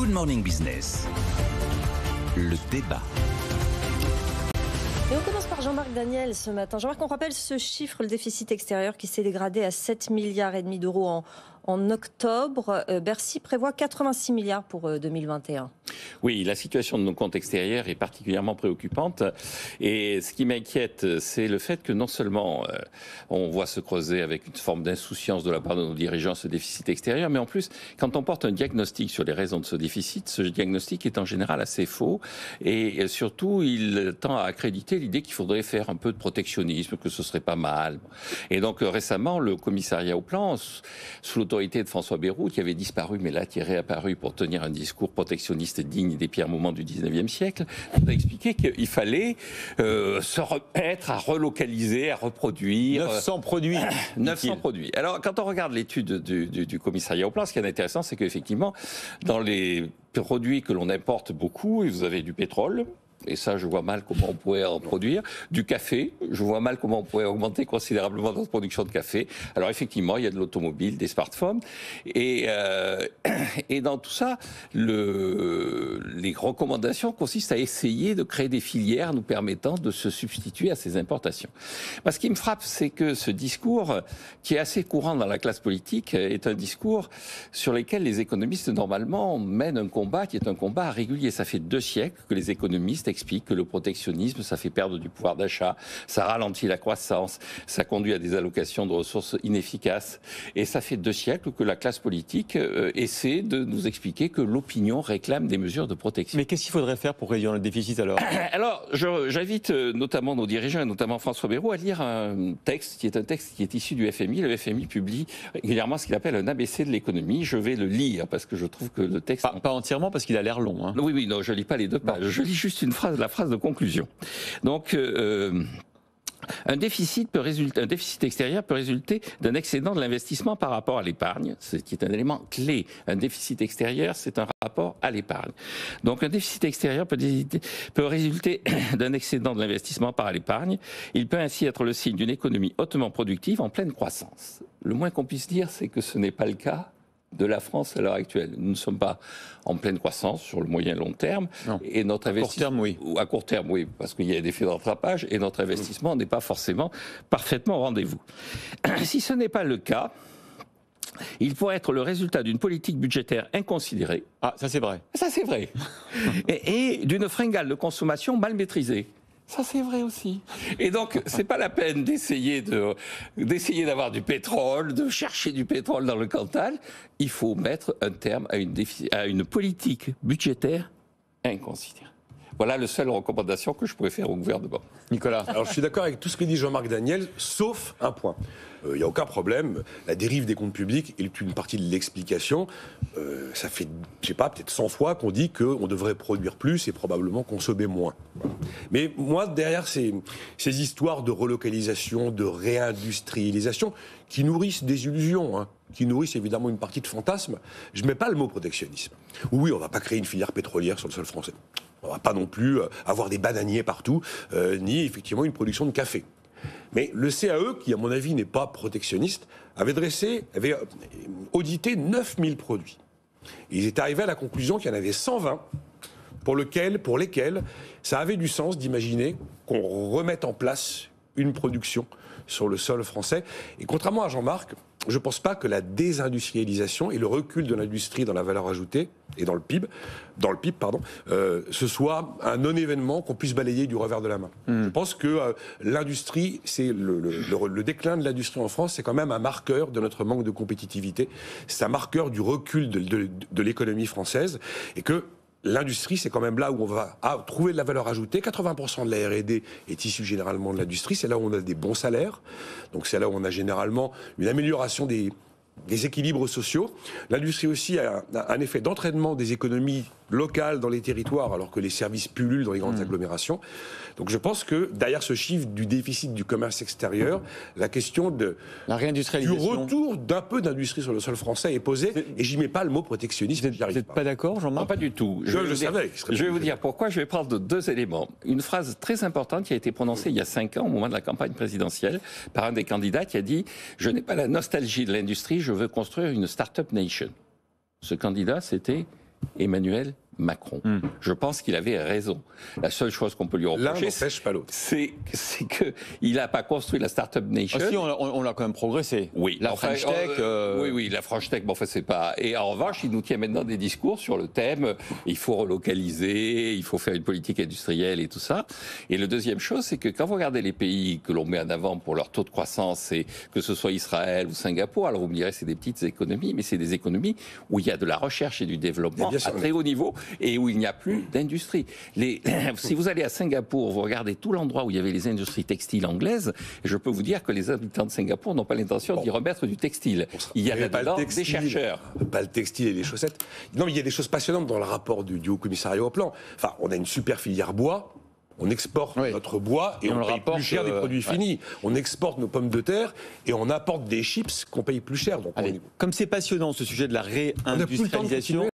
Good Morning Business, le débat. Et on commence par Jean-Marc Daniel ce matin. Jean-Marc, on rappelle ce chiffre, le déficit extérieur qui s'est dégradé à 7,5 milliards d'euros en octobre. Bercy prévoit 86 milliards pour 2021. Oui, la situation de nos comptes extérieurs est particulièrement préoccupante. Et ce qui m'inquiète, c'est le fait que non seulement on voit se creuser avec une forme d'insouciance de la part de nos dirigeants ce déficit extérieur, mais en plus, quand on porte un diagnostic sur les raisons de ce déficit, ce diagnostic est en général assez faux. Et surtout, il tend à accréditer l'idée qu'il faudrait faire un peu de protectionnisme, que ce serait pas mal. Et donc récemment, le commissariat au plan, sous l'autorité de François Bayrou, qui avait disparu, mais là qui est réapparu pour tenir un discours protectionniste digne des pires moments du 19e siècle, nous a expliqué qu'il fallait se remettre à relocaliser, à reproduire... 900 produits. 900 produits. Alors, quand on regarde l'étude du commissariat au plan, ce qui est intéressant, c'est qu'effectivement, dans les produits que l'on importe beaucoup, vous avez du pétrole, et ça, je vois mal comment on pourrait en produire. Du café, je vois mal comment on pourrait augmenter considérablement notre production de café. Alors effectivement, il y a de l'automobile, des smartphones. Et dans tout ça, les recommandations consistent à essayer de créer des filières nous permettant de se substituer à ces importations. Ce qui me frappe, c'est que ce discours, qui est assez courant dans la classe politique, est un discours sur lequel les économistes, normalement, mènent un combat qui est un combat régulier. Ça fait 2 siècles que les économistes explique que le protectionnisme, ça fait perdre du pouvoir d'achat, ça ralentit la croissance, ça conduit à des allocations de ressources inefficaces. Et ça fait 2 siècles que la classe politique essaie de nous expliquer que l'opinion réclame des mesures de protection. Mais qu'est-ce qu'il faudrait faire pour réduire le déficit alors ? Alors, j'invite notamment nos dirigeants, et notamment François Bayrou, à lire un texte qui est issu du FMI. Le FMI publie régulièrement ce qu'il appelle un ABC de l'économie. Je vais le lire parce que je trouve que le texte... Pas entièrement parce qu'il a l'air long. Hein. Oui, non, je lis pas les 2 pages. Je lis juste la phrase de conclusion. Donc, un déficit extérieur peut résulter d'un excédent de l'investissement par rapport à l'épargne, ce qui est un élément clé. Un déficit extérieur, c'est un rapport à l'épargne. Donc, un déficit extérieur peut résulter d'un excédent de l'investissement par l'épargne. Il peut ainsi être le signe d'une économie hautement productive en pleine croissance. Le moins qu'on puisse dire, c'est que ce n'est pas le cas de la France à l'heure actuelle. Nous ne sommes pas en pleine croissance sur le moyen et long terme. Non. Et notre investissement, court terme, oui. À court terme, oui, parce qu'il y a des effets de rattrapage et notre investissement n'est pas forcément parfaitement au rendez-vous. Si ce n'est pas le cas, il pourrait être le résultat d'une politique budgétaire inconsidérée. Ah, ça c'est vrai. Ça c'est vrai. et d'une fringale de consommation mal maîtrisée. Ça, c'est vrai aussi. Et donc, c'est pas la peine d'essayer d'avoir du pétrole, de chercher du pétrole dans le Cantal. Il faut mettre un terme à une politique budgétaire inconsidérée. Voilà la seule recommandation que je pourrais faire au gouvernement. Nicolas. Alors, je suis d'accord avec tout ce que dit Jean-Marc Daniel, sauf un point. Il n'y a aucun problème. La dérive des comptes publics est une partie de l'explication. Ça fait, je sais pas, peut-être 100 fois qu'on dit qu'on devrait produire plus et probablement consommer moins. Mais moi, derrière ces histoires de relocalisation, de réindustrialisation, qui nourrissent des illusions, qui nourrissent évidemment une partie de fantasmes, je ne mets pas le mot protectionnisme. Oui, on ne va pas créer une filière pétrolière sur le sol français. On ne va pas non plus avoir des bananiers partout, ni effectivement une production de café. Mais le CAE, qui à mon avis n'est pas protectionniste, avait audité 9000 produits. Et ils étaient arrivés à la conclusion qu'il y en avait 120 pour lesquels ça avait du sens d'imaginer qu'on remette en place une production sur le sol français. Et contrairement à Jean-Marc, je ne pense pas que la désindustrialisation et le recul de l'industrie dans la valeur ajoutée et dans le PIB, ce soit un non-événement qu'on puisse balayer du revers de la main. Je pense que l'industrie, c'est le déclin de l'industrie en France, c'est quand même un marqueur de notre manque de compétitivité. C'est un marqueur du recul de l'économie française et que l'industrie, c'est quand même là où on va trouver de la valeur ajoutée. 80% de la R&D est issue généralement de l'industrie. C'est là où on a des bons salaires. Donc c'est là où on a généralement une amélioration des équilibres sociaux. L'industrie aussi a un effet d'entraînement des économies locales dans les territoires, alors que les services pullulent dans les grandes agglomérations. Donc je pense que derrière ce chiffre du déficit du commerce extérieur, la question du retour d'un peu d'industrie sur le sol français est posée, et j'y mets pas le mot protectionnisme. Vous n'êtes pas d'accord, Jean-Marc ? Non, pas du tout. Je vais vous dire pourquoi. Je vais prendre 2 éléments. Une phrase très importante qui a été prononcée il y a 5 ans, au moment de la campagne présidentielle, par un des candidats qui a dit « Je n'ai pas la nostalgie de l'industrie, je veux construire une start-up nation ». Ce candidat, c'était Emmanuel Macron. Je pense qu'il avait raison. La seule chose qu'on peut lui L'un reprocher, n'empêche pas l'autre. c'est qu'il n'a pas construit la Startup Nation. Ah si, on l'a quand même progressé. Oui, La enfin, French Tech. Oui, la French Tech, bon, enfin, c'est pas. Et en revanche, il nous tient maintenant des discours sur le thème il faut relocaliser, il faut faire une politique industrielle et tout ça. Et le deuxième chose, c'est que quand vous regardez les pays que l'on met en avant pour leur taux de croissance, et que ce soit Israël ou Singapour, alors vous me direz c'est des petites économies, mais c'est des économies où il y a de la recherche et du développement à très haut niveau et où il n'y a plus d'industrie. Si vous allez à Singapour, vous regardez tout l'endroit où il y avait les industries textiles anglaises, et je peux vous dire que les habitants de Singapour n'ont pas l'intention d'y remettre du textile. Il y a là-dedans des chercheurs. Pas le textile et les chaussettes. Non, mais il y a des choses passionnantes dans le rapport du Haut Commissariat au Plan. Enfin, on a une super filière bois. On exporte notre bois et on le paye rapporte, plus cher des produits finis. On exporte nos pommes de terre et on apporte des chips qu'on paye plus cher. Donc Allez, comme c'est passionnant ce sujet de la réindustrialisation,